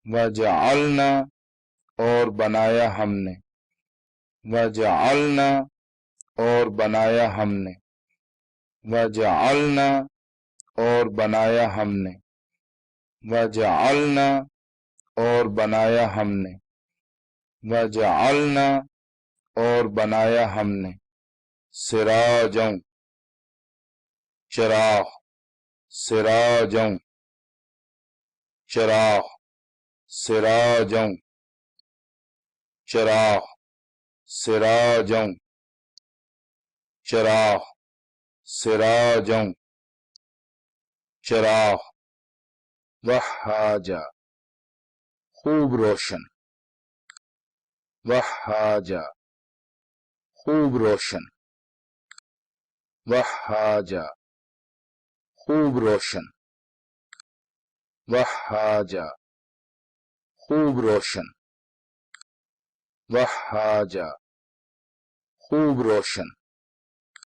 وجعلنا اور بنایا ہم نے، وجعلنا اور بنایا ہم نے، وجعلنا اور بنایا ہم نے، وجعلنا اور بنایا ہم نے، وجعلنا اور بنایا ہم نے، سراجوں چراغ، سراجوں چراغ، سراجوں چراغ، سراجوں چراغ، سراجوں چراغ، وہاجا خوب روشن، وہاجا خوب روشن، وہاجا خوب روشن، وہاجا خوب روشن، وہاجا خوب روشن،